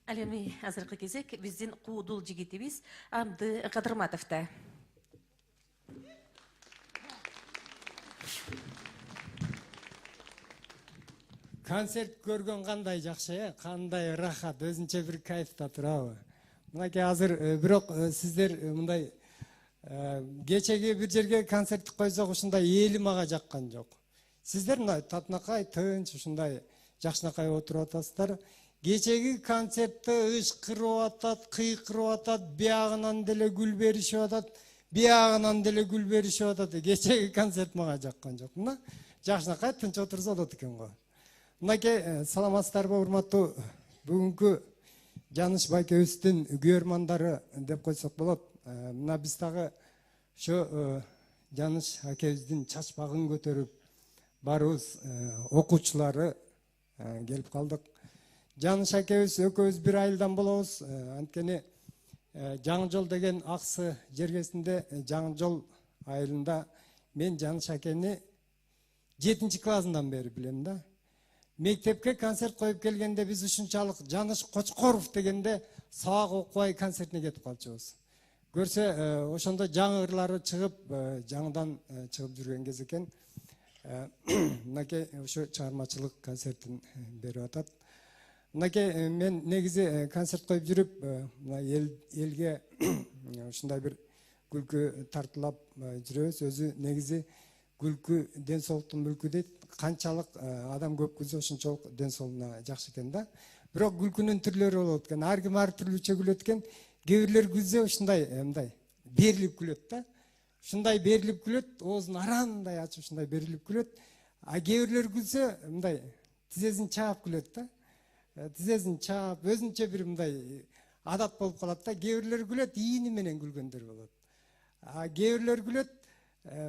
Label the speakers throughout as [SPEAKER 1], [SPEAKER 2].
[SPEAKER 1] Ал эми азыркы кезек биздин куудул жигитибиз Амды Кадырматовда.
[SPEAKER 2] Концерт көргөн кандай жакшы, кандай рахат, өзүнчө бир кайфта турабы. Мынакей азыр бирок сиздер мындай кечеги бир жерге концерт койсок ушундай эли мага жаккан жок. Сиздер мына татынакай тынч ушундай жакшынакай отуруп атасыздар. Кечеги концертте ышкырып атат, кыйкырып атат, биягынан деле гүл беришип атат, биягынан деле гүл беришип атат. Кечеги концерт мага жаккан жок. Мына жакшынакай тынч отурса болот экен го. Мынакей саламатсыздарбы, урматтуу бүгүнкү Жаныш байкебиздин күйөрмандары деп койсок болот. Мына биз дагы ошо Жаныш акебиздин чачпагын көтөрүп барыбыз окуучулары келип калдык. Жаныш акебиз экөөбүз бир айылдан болобуз. Анткени Жаңы жол деген аксы жергесинде Жаңы жол айылында мен Жаныш акени 7-классынан бери билем да. Мектепке концерт коюп келгенде биз ушунчалык Жаныш Кочкоров дегенде сабак окубай концертине кетип калчубуз. Көрсө ошондо жаңы ырлары чыгып, жаңыдан чыгып жүргөн кез экен. Мынакей ошо чыгармачылык концертин берип атат. Мынакей мен негизи концерт коюп жүрүп, мына элге ушундай бир күлкү тартуулап жүрөбүз. Өзү негизи күлкү ден соолуктун мүлкү дейт. Канчалык адам көп күлсө ошончолук ден соолугуна жакшы экен да. Бирок күлкүнүн түрлөрү болот экен. Ар ким ар түрлүчө күлөт экен. Кээ бирлер күлсө ушундай мындай берилип күлөт да. Ушундай берилип күлөт, оозун арандай ачып ушундай берилип күлөт. А кээ бирлер күлсө мындай тизесин чаап күлөт да. Тизесин чаап, өзүнчө бир мындай адат болуп калат да. Кээ бирлер күлөт, ийини менен күлгөндөр болот. А кээ бирлер күлөт,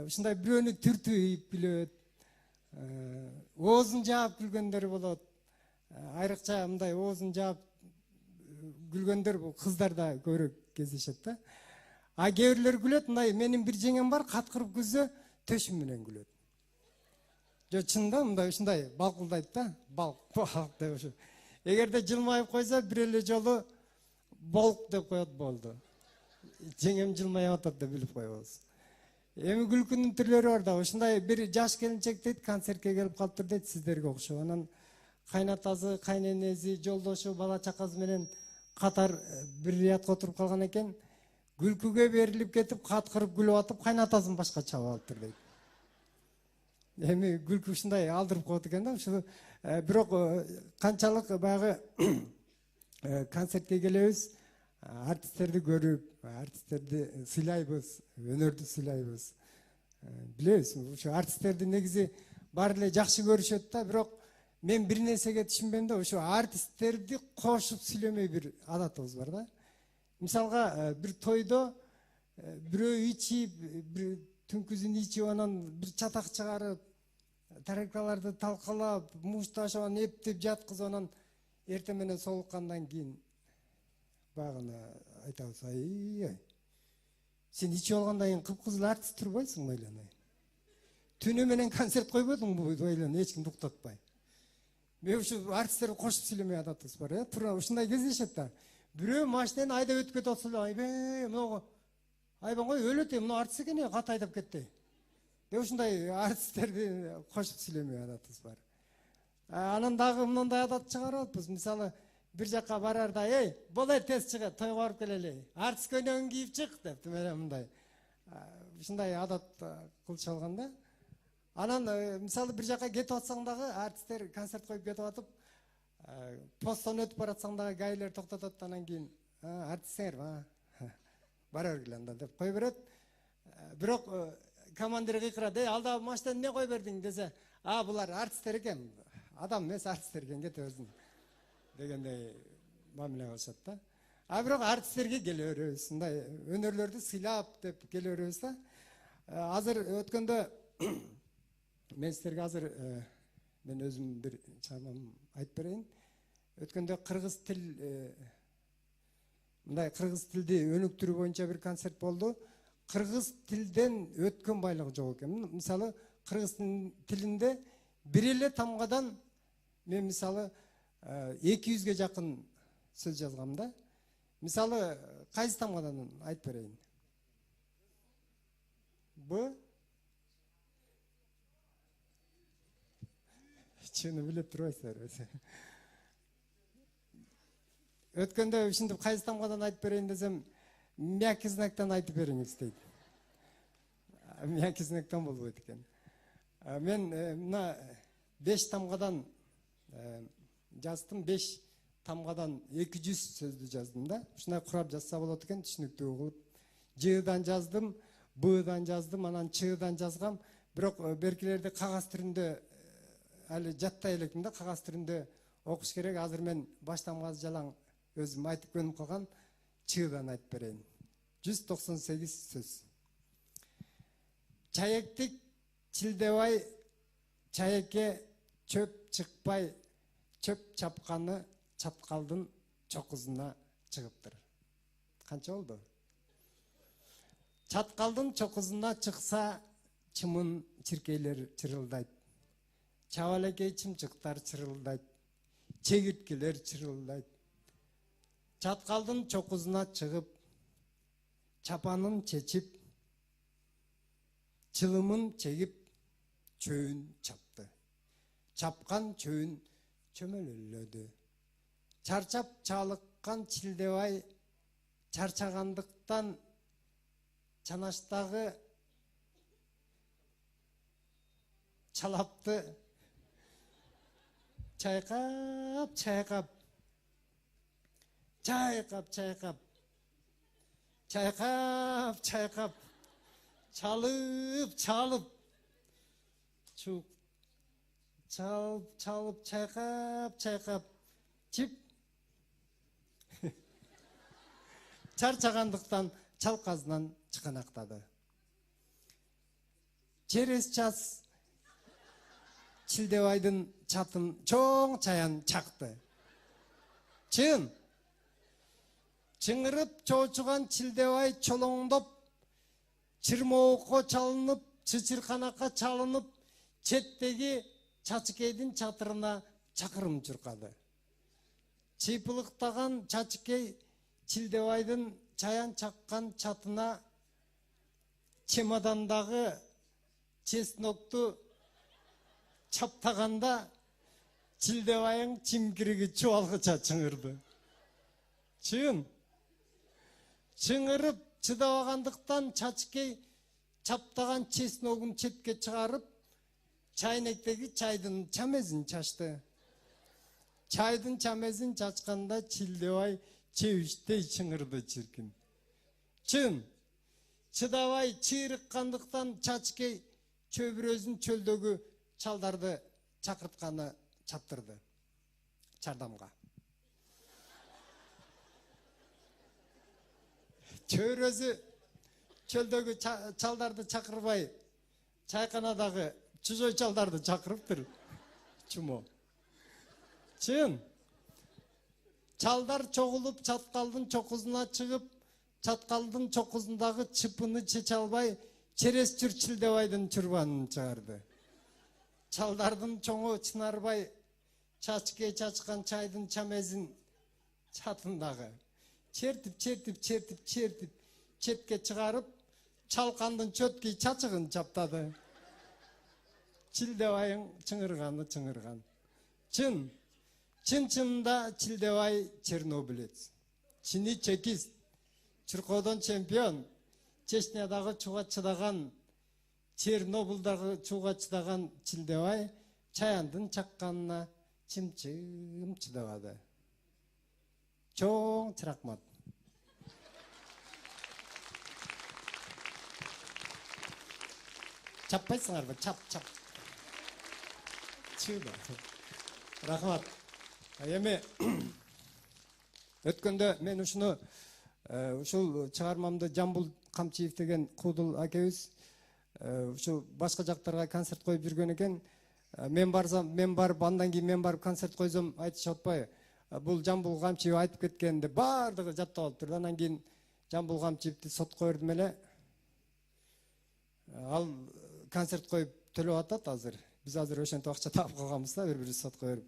[SPEAKER 2] ушундай бирөөнү түртүп күлөт. Оозун жаап күлгөндөр болот. Айрыкча мындай оозун жаап күлгөндөр бул кыздарда көбүрөөк кездешет да. А кээ бирлер күлөт, мындай менин бир жеңем бар, каткырып күлсө төшүм менен күлөт. Жо чында мындай ушундай балкылдайт да, балк деп ошо. Эгерде жылмайып койсо бир эле жолу болк деп коет болду. Жеңем жылмайып атат деп билип коебуз. Эми күлкүнүн түрлөрү бар да. Ушундай бир жаш келинчек дейт, концертке келип калыптыр дейт, сиздерге окшоп. Анан кайнатасы, кайненеси, жолдошу, бала чакасы менен катар бир рядка отуруп калган экен. Күлкүгө берилип кетип, каткырып күлүп атып, кайнатасын башка чабып алыптыр дейт. Эми күлкү ушундай алдырып коет экен да. Ушул бирок канчалык баягы концертке келебиз, артисттерди көрүп, артисттерди сыйлайбыз, өнөрдү сыйлайбыз. Билебиз, ошо артисттерди негизи баары эле жакшы көрүшөт да, бирок мен бир нерсеге түшүнбөйм да, ошо артисттерди кошуп сүйлөмөй бир адатыбыз бар да. Мисалга бир тойдо бирөө ичип, бир түнкүзүн ичип, анан бир чатак чыгарып, тарелкаларды талкалап, мушташып, анан эптеп жаткызып, анан эртең менен соолуккандан кийин багына айтабыз, ай, сен ичип алгандан кийин кыпкызыл артист турбайсыңбы эле? Түнү менен концерт койбодуңбу эле, эч кимди уктатпай? Мен ушу артисттерди кошуп сүйлөмөй адатыбыз бар, туура ушундай кездешет да. Бирөө машинени айдап өтүп кетип атса, айбей, мынага айбан кой өлөт, мына артист экен, кат айдап кетти. Деп ушундай артисттерди кошуп сүйлөмөй адатыбыз бар. Анан дагы мындай адат чыгарып атпыз. Мисалы, бир жакка барарда, болой тез чыгып, тойго барып келели. Артист көйнөгүн кийип чык деп, мындай. Ушундай адат кылышып алган да. Анан мисалы бир жакка кетип атсаң дагы, артисттер концерт коюп кетип атып, посттон өтүп баратсаң дагы гайлер токтотот, анан кийин артистсиңерби? Бара бергиле анда деп кой берет. Бирок командир кыйкырат, алда машинени эмне кой бердиң десе, булар артисттер экен, адам эмес, артисттер экен, кете берсин дегендей мамиле кылышат да. Бирок артисттерге келе беребиз, мындай өнөрлөрдү сыйлап деп келе беребиз да. Азыр өткөндө мен сиздерге азыр мен өзүм бир чыгармамды айтып берейин. Өткөндө кыргыз тил мындай кыргыз тилди өнүктүрүү боюнча бир концерт болду. Кыргыз тилден өткөн байлыгы жок экен. Мисалы, кыргыз тилинде бир эле тамгадан мен мисалы 200ге жакын сөз жазгам да. Мисалы, кайсы тамгадан айтып берейин? Б? Чыны билеп турбайсыздар өзү. Өткөндө ушинтип кайсы тамгадан айтып берейин десем, мягкий знактан айтып бериңиз дейт. Мягкий знактан болбойт экен. Мен мына 5 тамгадан жаздым, 5 тамгадан 200 сөздү жаздым да. Ушундай курап жазса болот экен, түшүнүктүү кылып. Ж-дан жаздым, Б-дан жаздым, анан Ч-дан жазгам. Бирок беркилерди кагаз түрүндө али жаттай элекмин да, кагаз түрүндө окуш керек. Азыр мен баштан баш жалаң өзүм айтып көнүп калган, Ч-дан айтып берейин. 198 сөз. Чаектик чилдебай, чаекке чөп чыкпай, чөп чапканы чаткалдын чокузуна чыгыптыр. Канча болду? Чаткалдын чокузуна чыкса, чымын чиркейлер чырылдайт. Чабалекей чымчыктар чырылдайт. Чегирткелер чырылдайт. Чаткалдын чокузуна чыгып, чапанын чечип, чылымын чегип, чөйүн чапты. Чапкан чөйүн чөмөлөлөдү. Чарчап чалыккан чилдебай чарчагандыктан чанаштагы чалапты чайкап, чайкап, чайкап, чайкап, чайкап, чайкап, чалып, чалып, чук, чалып, чалып, чайкап, чайкап, чип, чарчагандыктан чалкасынан чыканактады. Через час чилдебайдын чатын чоң чаян чакты. Чын. Чыңырып чоочуган чилдебай чолоңдоп, чырмоокко чалынып, чычырканакка чалынып, четтеги чачыкейдин чатырына чакырым чуркады. Чыйпылыктаган чачыкей чилдебайдын чаян чаккан чатына чемодандагы чеснокту чаптаганда чилдебайың чимкириги чубалгыча чыңырды. Чын. Чыңырып чыдабагандыктан чачыкей чаптаган чесногун четке чыгарып, чайнектеги чайдын чамезин чачты. Чайдын чамезин чачканда чилдебай чебиштей чыңырды чиркин. Чын. Чыдабай чыйрыккандыктан чачыкей чөбүрөзүн чөлдөгү чалдарды чакыртканы чаптырды. Чардамга. Чөбүрөзү чөлдөгү чалдарды чакырбай, чайканадагы чужой чалдарды чакырыптыр. Чумо. Чын. Чалдар чогулуп чаткалдын чокузуна чыгып, чаткалдын чокузундагы чыпыны чече албай, через чилдебайдын чурбанын чыгарды. Чалдардын чоңу чынарбай, чачкей чачкан чайдын чамезин чатындагы чертип, четке чыгарып, чалкандын чөткей чачыгын чаптады. Чилдебайың чыңырган. Чын. Чын-чынында чилдебай чернобылец. Чини чекист. Чуркоодон чемпион. Чечнядагы чууга чыдаган, Чернобылдагы чууга чыдаган чилдебай чаяндын чакканына чымчым чыдабады. Чоң рахмат. Чаппайсыңарбы? Чап. Чыда. Рахмат. Эми өткөндө мен ушул чыгармамды Жамбул Камчиев деген куудул акебиз ушул башка жактарга концерт коюп жүргөн экен. Мен барып, андан кийин мен барып концерт койсом айтышып атпайбы? Бул Жамбул Камчиев айтып кеткен деп баардыгы жаттап алыптыр. Андан кийин Жамбул Камчиевди сотко бердим эле. Ал концерт коюп төлөп атат азыр. Биз азыр ошентип акча таап калганбыз да, бири-бирибиз сотко берип.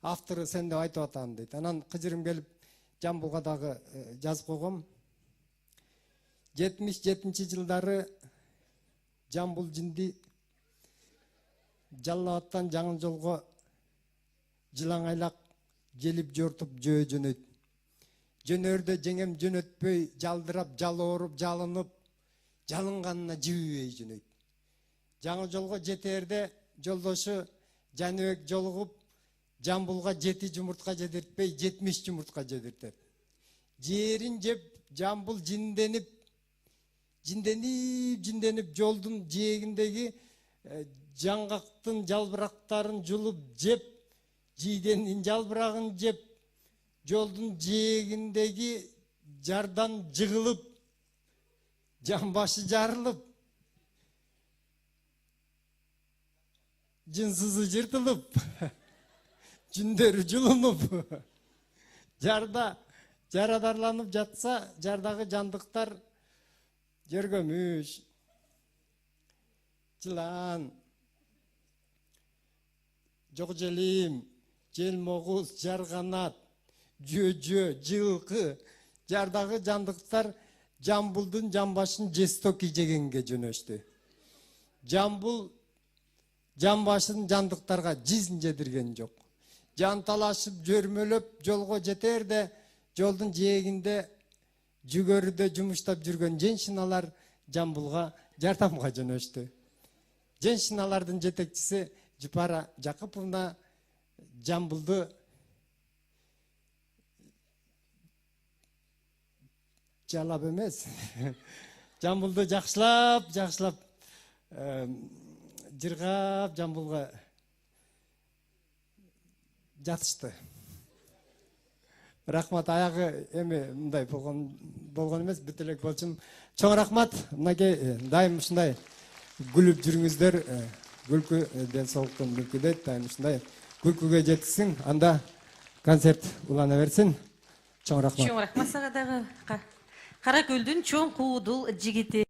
[SPEAKER 2] Автору сен деп айтып атам дейт. Анан кыжырым келип, Жамбулга дагы жазып койгом. 77-жылдары Жамбул жинди Жалал Абадтан Жаңы Жолго жылаңайлак келип жортуп жөө жөнөйт. Жөнөрдө жеңем жөнөтпөй, жалдырап, жалооруп, жалынып, жалынганына жибибей жөнөйт. Жаңы Жолго жетерде жолдошу Жаныбек жолугуп, Жамбулга 7 жумуртка жедиртпей, 70 жумуртка жедиртет. Жерин жеп, Жамбул жинденип жолдун жээгиндеги жаңгактын жалбырактарын жулуп жеп, жийгендин жалбырагын жеп, жолдун жээгиндеги жардан жыгылып, жамбашы жарылып, жынсызы жыртылып, жүндөрү жулунуп, жарда жарадарланып жатса, жардагы жандыктар жөргөмүш, жылан, жок желим, желмогуз, жарганат, жөжө, жылкы, жардагы жандыктар Жамбулдун жамбашын жестоки жегенге жөнөштү. Жамбул жамбашын жандыктарга жизнь жедирген жок. Жанталашып, жөрмөлөп жолго жетерде, жолдун жээгинде жүгөрүдө жумуштап жүргөн женщиналар Жамбулга жардамга жөнөштү. Женщиналардын жетекчиси Жупара Жакыповна Жамбулду жалап эмес, Жамбулду жакшылап, жыргап Жамбулга жатышты. Рахмат, аягы эми мындай болгон эмес, бүт элек болчу. Чоң рахмат. Мынакей дайым ушундай күлүп жүрүңүздөр. Күлкү ден соолуктун мүлкү дейт. Дайым ушундай күлкүгө жетсин. Анда концерт улана берсин. Чоң рахмат.
[SPEAKER 1] Чоң рахмат сага дагы. Кара көлдүн чоң куудул жигити.